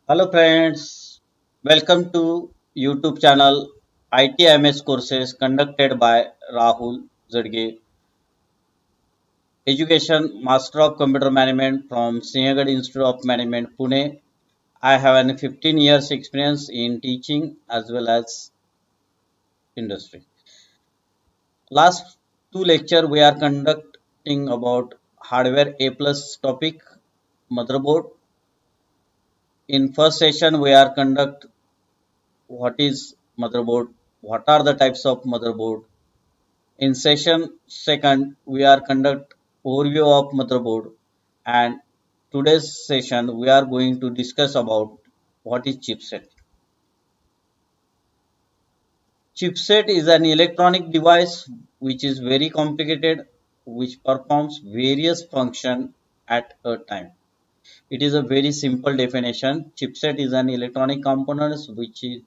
Hello friends, welcome to YouTube channel ITMS courses conducted by Rahul Zadge, Education Master of Computer Management from Sinhagad Institute of Management, Pune. I have an 15 years experience in teaching as well as industry. Last two lecture we are conducting about hardware A plus topic motherboard. In first session we are conduct what is motherboard, what are the types of motherboard. In session second, we are conduct overview of motherboard, and today's session we are going to discuss about what is chipset. Chipset is an electronic device which is very complicated, which performs various functions at a time. It is a very simple definition. Chipset is an electronic component which is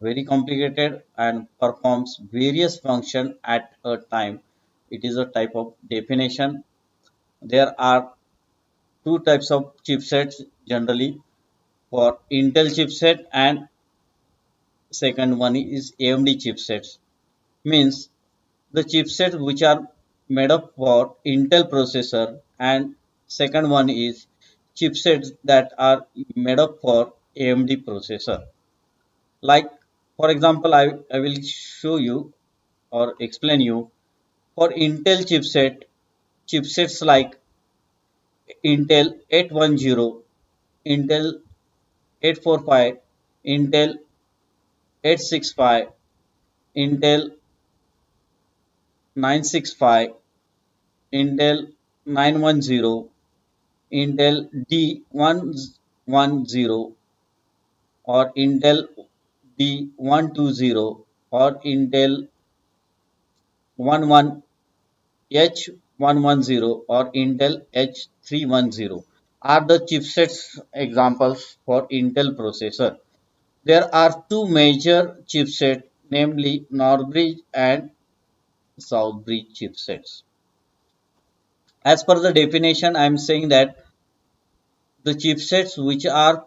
very complicated and performs various functions at a time. It is a type of definition. There are two types of chipsets generally for Intel chipset, and second one is AMD chipsets. Means the chipsets which are made up for Intel processor, and second one is chipsets that are made up for AMD processor. Like for example, I will show you or explain you for Intel chipsets like Intel 810, Intel 845, Intel 865, Intel 965, Intel 910, Intel D110 or Intel D120 or Intel 11 H110 or Intel H310 are the chipsets examples for Intel processor. There are two major chipsets, namely Northbridge and Southbridge chipsets. As per the definition, I am saying that the chipsets which are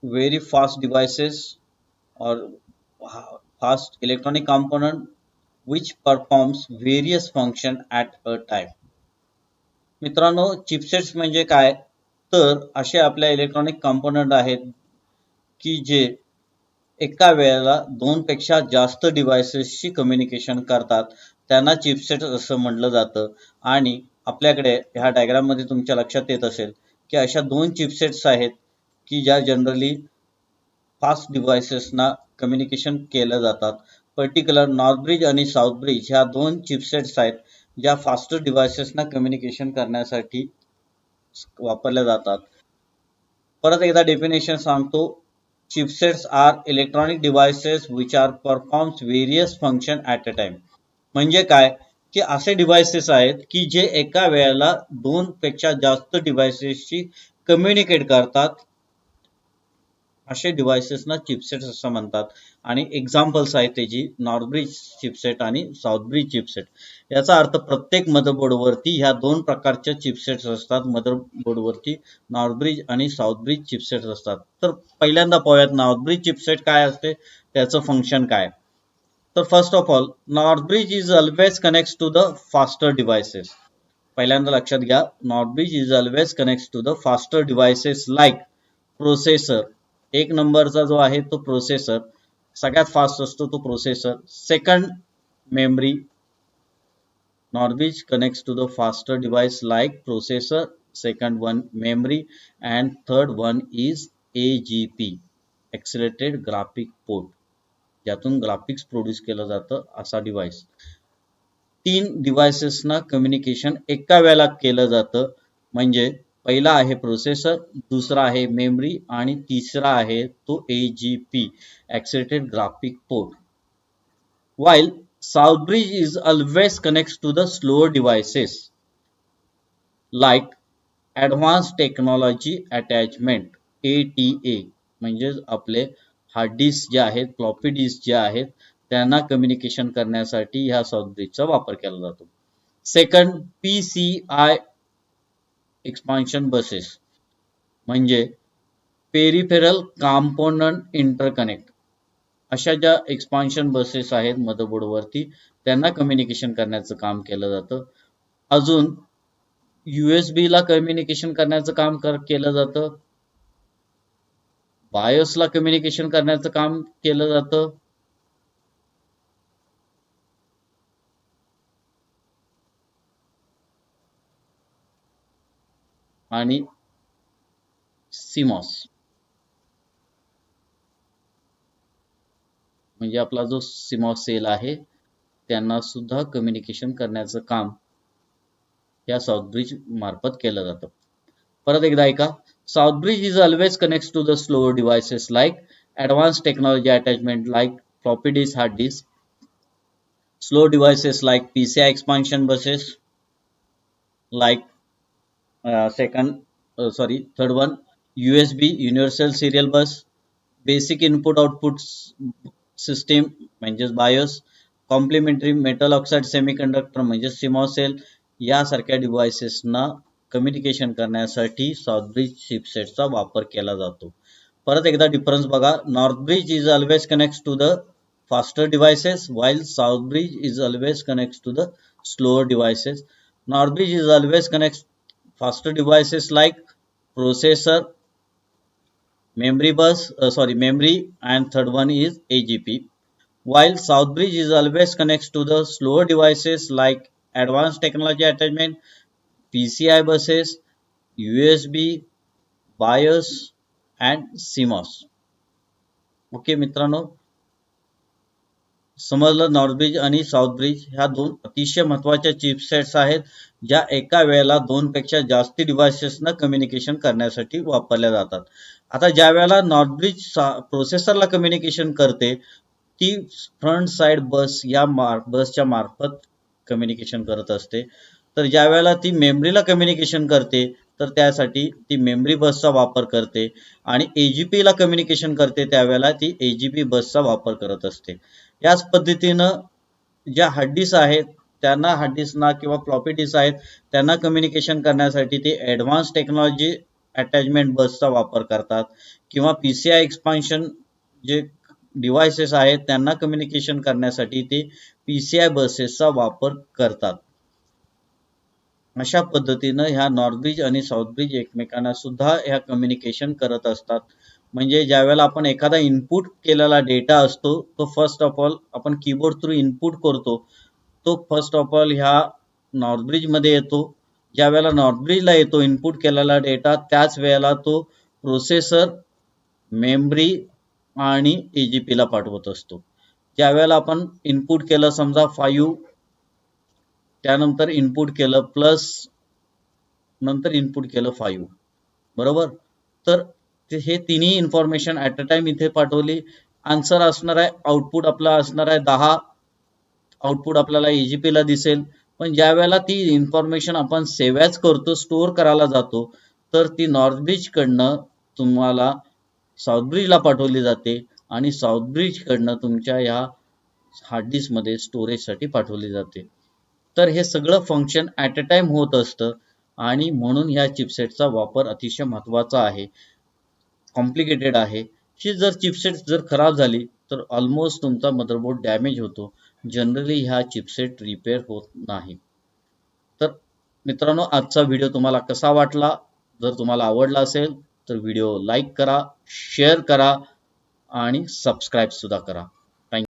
very fast devices or fast electronic component which performs various function at a time. मित्रांनो, chipsets म्हणजे काय? तर असे आपल्या electronic component आहेत की जे एका वेळेला दोनपेक्षा जास्त डिव्हायसेसशी कम्युनिकेशन करतात. त्यांना चिपसेट असं म्हटलं जातं. आणि आपल्याकडे ह्या डायग्राममध्ये तुमच्या लक्षात येत असेल की अशा दोन चिपसेट्स आहेत की ज्या जनरली फास्ट डिव्हायसेसना कम्युनिकेशन केलं जातात. पर्टिक्युलर नॉर्थब्रिज आणि साऊथब्रिज ह्या दोन चिपसेट्स आहेत ज्या फास्टर डिव्हायसेसना कम्युनिकेशन करण्यासाठी वापरल्या जातात. परत एकदा डेफिनेशन सांगतो. Chipsets are electronic devices which are performs various function at a time. म्हणजे काय की असे डिव्हायसेस आहेत की जे एका वेळेला दोन पेक्षा जास्त डिव्हायसेसशी कम्युनिकेट करतात. असे डिव्हायसेसना चिपसेट्स असं म्हणतात. आणि एक्झाम्पल्स आहेत त्याची नॉर्थब्रिज चिपसेट आणि साऊथब्रिज चिपसेट. याचा अर्थ प्रत्येक मदरबोर्डवरती ह्या दोन प्रकारच्या चिपसेट्स असतात. मदरबोर्डवरती नॉर्थब्रिज आणि साऊथब्रिज चिपसेट्स असतात. तर पहिल्यांदा पाहूयात नॉर्थब्रिज चिपसेट काय असते, त्याचं फंक्शन काय. तर first of all, northbridge is always connects to the faster devices. पहिल्यांदा लक्षात घ्या, northbridge is always connects to the faster devices like processor. एक नंबरचा जो आहे तो प्रोसेसर, सगळ्यात फास्ट असतो तो processor. Second, memory. Northbridge connects to the faster device like processor. Second one, memory. And third one is AGP, Accelerated Graphic Port, ज्यातून graphics produce केलं जातं असा डिव्हाइस. तीन डिव्हायसेसना कम्युनिकेशन एका वेळेला केलं जातं. म्हणजे पहिला आहे प्रोसेसर, दुसरा आहे मेमरी आणि तिसरा आहे तो AGP, Accelerated Graphic Port. While Southbridge is always connects to the slower devices like Advanced Technology Attachment ATA, म्हणजेच आपले हार्ड डिस्क जे आहेत, फ्लॉपी डिस्क जे आहेत, त्यांना कम्युनिकेशन करण्यासाठी ह्या साऊथब्रिजचा वापर केला जातो. सेकंड, PCI एक्सपान्शन बसेस, म्हणजे पेरिफेरल कॉम्पोनंट इंटरकनेक्ट अशा ज्या एक्सपान्शन बसेस आहेत मदरबोर्डवरती त्यांना कम्युनिकेशन करण्याचं काम केलं जातं. अजून USB ला कम्युनिकेशन करण्याचं काम केलं जातं. बायोसला कम्युनिकेशन करण्याचं काम केलं जातं. आणि CMOS म्हणजे आपला जो CMOS सेल आहे त्यांना सुद्धा कम्युनिकेशन करण्याचं काम या साऊथ ब्रिज मार्फत केलं जातं. परत एकदा ऐका. South bridge is always connects to the slower devices like advanced technology attachment like floppy disk, hard disk, slow devices like PCI expansion buses, like third one, USB universal serial bus, basic input output system म्हणजेच BIOS, complementary metal oxide semiconductor म्हणजे CMOS cell यासारख्या डिव्हाइसेसना communication करण्यासाठी south bridge चिपसेटचा वापर केला जातो. परत एकदा डिफरन्स बघा. North bridge is always connects to the faster devices while south bridge is always connects to the slower devices. North bridge is always connects faster devices like processor, memory, and third one is AGP, while south bridge is always connects to the slower devices like advanced technology attachment, PCI buses, USB, BIOS and CMOS. Okay मित्रांनो, समजलं. North bridge आणि south bridge ह्या दोन अतिशय महत्त्वाच्या chipsets आहेत ज्या एका वेळेला दोनपेक्षा जास्ती डिव्हाइसेसना कम्युनिकेशन करण्यासाठी वापरल्या जातात. आता ज्या वेळेला नॉर्थ ब्रिज प्रोसेसरला कम्युनिकेशन करते ती फ्रंट साइड बस या बसच्या मार्फत कम्युनिकेशन करत असते. तर ज्या वेळेला ती मेमरीला कम्युनिकेशन करते तर त्यासाठी ती मेमरी बसचा वापर करते आणि AGP ला कम्युनिकेशन करते त्यावेळेला ती AGP बसचा वापर करत असते. याच पद्धतीनं ज्या हार्ड डिस्क आहेत त्यांना हार्ड डिस्कना किंवा फ्लॉपी डिस्क आहेत त्यांना कम्युनिकेशन करण्यासाठी ते ॲडव्हान्स टेक्नॉलॉजी अटॅचमेंट बसचा वापर करतात किंवा PCI एक्सपान्शन जे डिव्हाइसेस आहेत त्यांना कम्युनिकेशन करण्यासाठी ते PCI बसेसचा वापर करतात. अशा पद्धतीनं ह्या नॉर्थ ब्रिज आणि साऊथ ब्रिज एकमेकांना सुद्धा ह्या कम्युनिकेशन करत असतात. म्हणजे ज्या वेळेला आपण एखादा इनपुट केलेला डेटा असतो तो फर्स्ट ऑफ ऑल आपण कीबोर्ड थ्रू इनपुट करतो तो फर्स्ट ऑफ ऑल ह्या नॉर्थ ब्रिज मध्ये येतो. ज्या वेळेला नॉर्थ ब्रिजला येतो इनपुट केलेला डेटा त्याच वेळेला तो प्रोसेसर, मेमरी आणि AGP ला पाठवत असतो. ज्या वेळेला आपण इनपुट केलं समजा 5 त्यानंतर इनपुट केलं प्लस नंतर इनपुट केलं 5 बरोबर. तर हे तिन्ही इन्फॉर्मेशन ॲट अ टाइम इथे पाठवली. आन्सर असणार आहे आउटपुट आपला असणार आहे 10. आउटपुट आपल्याला AGP ला दिसेल. पण ज्या वेळेला ती इन्फॉर्मेशन आपण सेव्ह ॲज करतो स्टोअर करायला जातो तर ती नॉर्थ ब्रिज कडनं तुम्हाला साऊथ ब्रिजला पाठवली जाते आणि साऊथ ब्रिज कडनं तुमच्या ह्या हार्ड डिस्क मध्ये स्टोरेजसाठी पाठवली जाते. तर हे सगळं फंक्शन ॲट अ टाइम होत असतं आणि म्हणून ह्या चिपसेटचा वापर अतिशय महत्त्वाचा आहे, कॉम्प्लिकेटेड आहे. ही जर चिपसेट जर खराब झाली तर ऑलमोस्ट तुमचा मदरबोर्ड डॅमेज होतो. जनरली ह्या चिपसेट रिपेअर होत नाही. तर मित्रांनो आजचा व्हिडिओ तुम्हाला कसा वाटला? जर तुम्हाला आवडला असेल तर व्हिडिओ लाईक करा, शेअर करा आणि सबस्क्राईब सुद्धा करा.